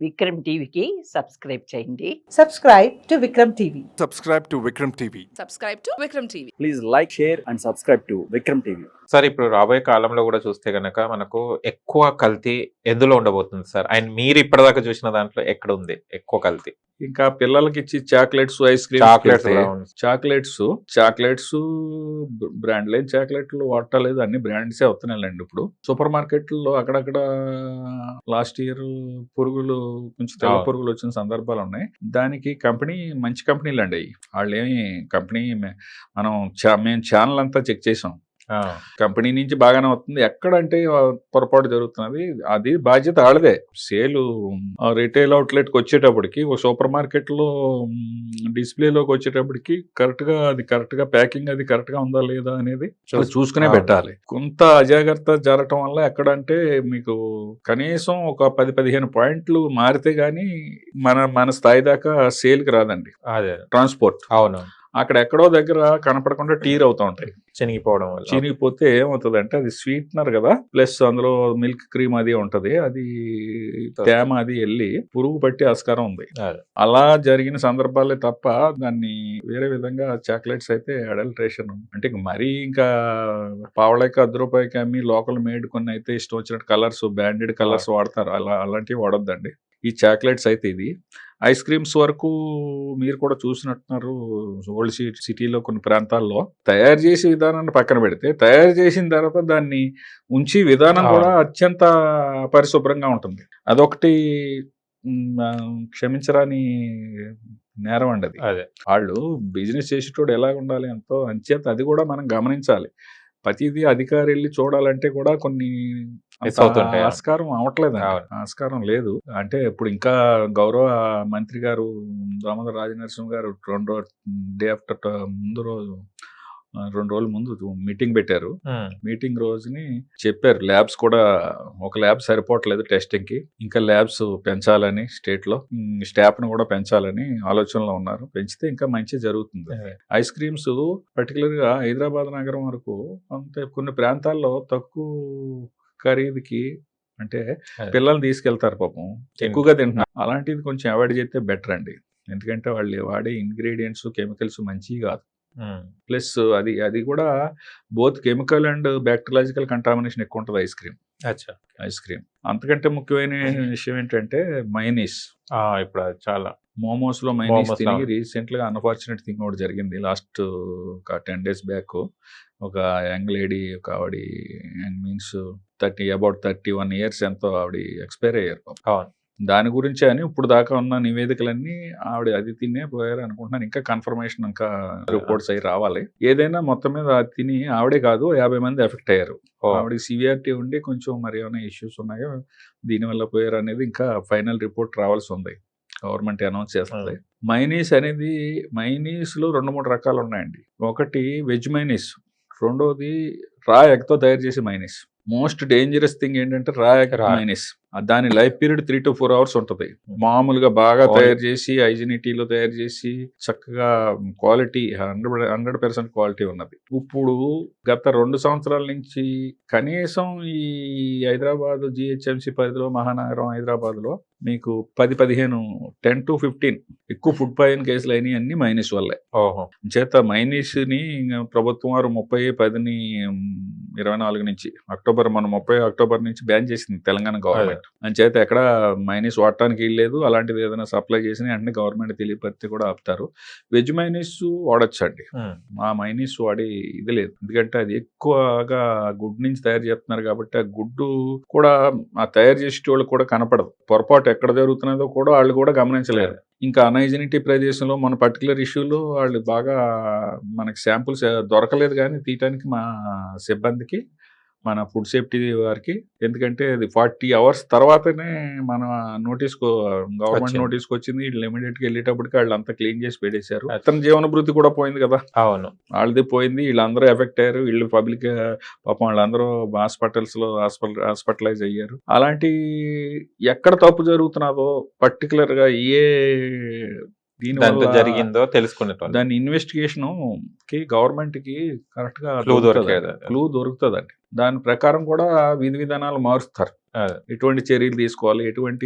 విక్రమ్ టీవీకి సబ్స్క్రైబ్ చేయండి. Subscribe to Vikram TV. Subscribe to Vikram TV. Subscribe to Vikram TV. Please like, share and subscribe to Vikram TV. Sir ఇప్పుడు రాబోయే కాలంలో కూడా చూస్తే గనక మనకు ఎక్కువ కల్తీ ఎందులో ఉండబోతుంది సార్? అండ్ మీరు ఇప్పటిదాకా చూసిన దాంట్లో ఎక్కడ ఉంది ఎక్కువ కల్తీ? ఇంకా పిల్లలకి ఇచ్చి chocolates, ice cream, chocolates brand లేని చాక్లెట్లు వాడలేదు, అన్ని బ్రాండ్సే వస్తున్నాయండి. ఇప్పుడు సూపర్ మార్కెట్లో అక్కడక్కడ లాస్ట్ ఇయర్ పురుగులు, కొంచెం తెల్ల పురుగులు వచ్చిన సందర్భాలు ఉన్నాయి. దానికి కంపెనీ మంచి కంపెనీలు అండి. వాళ్ళు ఏమి కంపెనీ మేము ఛానల్ అంతా చెక్ చేసాం. కంపెనీ నుంచి బాగానే వస్తుంది. ఎక్కడంటే పొరపాటు జరుగుతున్నది, అది బాధ్యత ఆడదే. సేలు రిటైల్ అవుట్లెట్ కి వచ్చేటప్పటికి, ఒక సూపర్ మార్కెట్ లో డిస్ప్లేలోకి వచ్చేటప్పటికి కరెక్ట్ గా ప్యాకింగ్ అది కరెక్ట్ గా ఉందా లేదా అనేది చూసుకునే పెట్టాలి. కొంత అజాగ్రత్త జరగటం వల్ల ఎక్కడంటే మీకు కనీసం ఒక 10-15 పాయింట్లు మారితే గానీ మన స్థాయి దాకా సేల్ కి రాదండి. అదే ట్రాన్స్పోర్ట్. అవును, అక్కడ ఎక్కడో దగ్గర కనపడకుండా టీర్ అవుతా ఉంటాయి. చినిగిపోవడం వల్ల, చినిగిపోతే ఏమవుతుంది అంటే అది స్వీట్నర్ కదా, ప్లస్ అందులో మిల్క్ క్రీమ్ అది ఉంటది, అది తేమ అది వెళ్ళి పురుగు పట్టి ఆస్కారం ఉంది. అలా జరిగిన సందర్భాలే తప్ప దాన్ని వేరే విధంగా చాక్లెట్స్ అయితే అడల్ట్రేషన్ అంటే మరీ ఇంకా పావళకి ₹10 అమ్మి లోకల్ మేడ్ కొన్ని అయితే ఇష్టం వచ్చినట్టు కలర్స్, బ్రాండెడ్ కలర్స్ వాడతారు. అలాంటివి వాడొద్దండి ఈ చాక్లెట్స్ అయితే. ఇది ఐస్ క్రీమ్స్ వరకు మీరు కూడా చూసినట్టున్నారు. ఓల్డ్ సిటీలో కొన్ని ప్రాంతాల్లో తయారు చేసే విధానాన్ని పక్కన పెడితే, తయారు చేసిన తర్వాత దాన్ని ఉంచి విధానం కూడా అత్యంత పరిశుభ్రంగా ఉంటుంది. అదొకటి క్షమించరాని నేరం అండి అది. వాళ్ళు బిజినెస్ చేసేటోడు ఎలా ఉండాలి ఎంతో అంచేత అది కూడా మనం గమనించాలి. ప్రతిదీ అధికారి వెళ్ళి చూడాలంటే కూడా కొన్ని ఆస్కారం అవట్లేదు, ఆస్కారం లేదు. అంటే ఇప్పుడు ఇంకా గౌరవ మంత్రి గారు దామోదర రాజనరసింహ గారు 2 రోజుల ముందు మీటింగ్ పెట్టారు. మీటింగ్ రోజుని చెప్పారు, ల్యాబ్స్ కూడా ఒక ల్యాబ్ సరిపోవట్లేదు టెస్టింగ్ కి, ఇంకా ల్యాబ్స్ పెంచాలని, స్టేట్ లో స్టాఫ్ ను కూడా పెంచాలని ఆలోచనలో ఉన్నారు. పెంచితే ఇంకా మంచి జరుగుతుంది. ఐస్ క్రీమ్స్ పర్టికులర్ గా హైదరాబాద్ నగరం వరకు అంతే కొన్ని ప్రాంతాల్లో తక్కువ ఖరీదుకి అంటే పిల్లల్ని తీసుకెళ్తారు, పాపం ఎక్కువగా తింటున్నారు. అలాంటిది కొంచెం అవాయిడ్ చేస్తే బెటర్ అండి. ఎందుకంటే వాళ్ళు వాడే ఇంగ్రీడియంట్స్, కెమికల్స్ మంచివి కాదు. ప్లస్ అది కూడా both chemical and bacteriological contamination ఎక్కువ ఉంటుంది ఐస్ క్రీమ్. అంతకంటే ముఖ్యమైన విషయం ఏంటంటే మైనీస్. ఇప్పుడు చాలా మోమోస్ లో మైనీస్ తిని రీసెంట్ గా అన్ఫార్చునేట్ థింగ్ ఒకటి జరిగింది. లాస్ట్ ఒక 10 days బ్యాక్ ఒక యంగ్ లేడీ, ఒక ఆవిడ మీన్స్ 31 years ఎంతో ఆవిడ ఎక్స్పైర్ అయ్యారు. దాని గురించి అని ఇప్పుడు దాకా ఉన్న నివేదికలన్నీ ఆవిడ అది తినే పోయారు అనుకుంటున్నాను. ఇంకా కన్ఫర్మేషన్, ఇంకా రిపోర్ట్స్ అవి రావాలి. ఏదైనా మొత్తం మీద అది తిని ఆవిడే కాదు 50 మంది ఎఫెక్ట్ అయ్యారు. ఆవిడ సివియారిటీ ఉండి కొంచెం మరి ఏమైనా ఇష్యూస్ ఉన్నాయో దీనివల్ల పోయారు అనేది ఇంకా ఫైనల్ రిపోర్ట్ రావాల్సి ఉంది. గవర్నమెంట్ అనౌన్స్ చేస్తుంది. మైనీస్ అనేది, మైనీస్ లో 2-3 రకాలు ఉన్నాయండి. ఒకటి వెజ్ మైనీస్, రెండోది రా ఎగ్ తో తయారు చేసే మైనీస్. మోస్ట్ డేంజరస్ థింగ్ ఏంటంటే రా ఎగ్ మైనీస్. దాని లైఫ్ పీరియడ్ 3 to 4 hours ఉంటుంది. మామూలుగా బాగా తయారు చేసి ఐజినిటీలో తయారు చేసి చక్కగా క్వాలిటీ 100% క్వాలిటీ ఉన్నది. ఇప్పుడు గత 2 సంవత్సరాల నుంచి కనీసం ఈ హైదరాబాద్ GHMC పరిధిలో, మహానగరం హైదరాబాద్ లో మీకు 10 to 15 ఎక్కువ ఫుడ్ పాయిజన్ కేసులు అయినాయి, అన్ని మైనస్ వల్లే. చేత మైనస్ ని ప్రభుత్వం వారు 30/10/24 నుంచి మన 30 అక్టోబర్ నుంచి బ్యాన్ చేసింది తెలంగాణ గవర్నమెంట్. అంచేత ఎక్కడ మైనస్ వాడటానికి వీల్లేదు. అలాంటిది ఏదైనా సప్లై చేసిన వెంటనే గవర్నమెంట్ తెలియపరిస్తే కూడా ఆపుతారు. వెజ్ మైనస్ వాడొచ్చండి. ఆ మైనస్ వాడి ఇది లేదు, ఎందుకంటే అది ఎక్కువగా గుడ్ నుంచి తయారు చేస్తున్నారు కాబట్టి ఆ గుడ్డు కూడా ఆ తయారు చేసే వాళ్ళు కూడా కనపడదు. పొరపాటు ఎక్కడ జరుగుతున్నదో కూడా వాళ్ళు కూడా గమనించలేరు. ఇంకా అనైజినిటీ ప్రదేశంలో మన పర్టికులర్ ఇష్యూలో వాళ్ళు బాగా మనకి శాంపుల్స్ దొరకలేదు, కానీ తీయటానికి మా సిబ్బందికి, మన ఫుడ్ సేఫ్టీ వారికి, ఎందుకంటే అది 40 hours తర్వాతనే మన గవర్నమెంట్ నోటీస్కి వచ్చింది. వీళ్ళు ఇమీడియట్ గా వెళ్ళేటప్పటికి వాళ్ళు అంతా క్లీన్ చేసి పెట్టేశారు. అతని జీవన భృతి కూడా పోయింది కదా. అవును, వాళ్ళది పోయింది. వీళ్ళందరూ ఎఫెక్ట్ అయ్యారు. వీళ్ళు పబ్లిక్ పాపం వాళ్ళందరూ హాస్పిటల్స్ లో హాస్పిటలైజ్ అయ్యారు. అలాంటి ఎక్కడ తప్పు జరుగుతున్నదో పర్టికులర్ గా దీని జరిగిందో తెలుసుకునే దాని ఇన్వెస్టిగేషన్ కి గవర్నమెంట్ కి కరెక్ట్ గా క్లూ దొరుకుతుందండి. దాని ప్రకారం కూడా విధి విధానాలు మారుస్తారు. ఎటువంటి చర్యలు తీసుకోవాలి, ఎటువంటి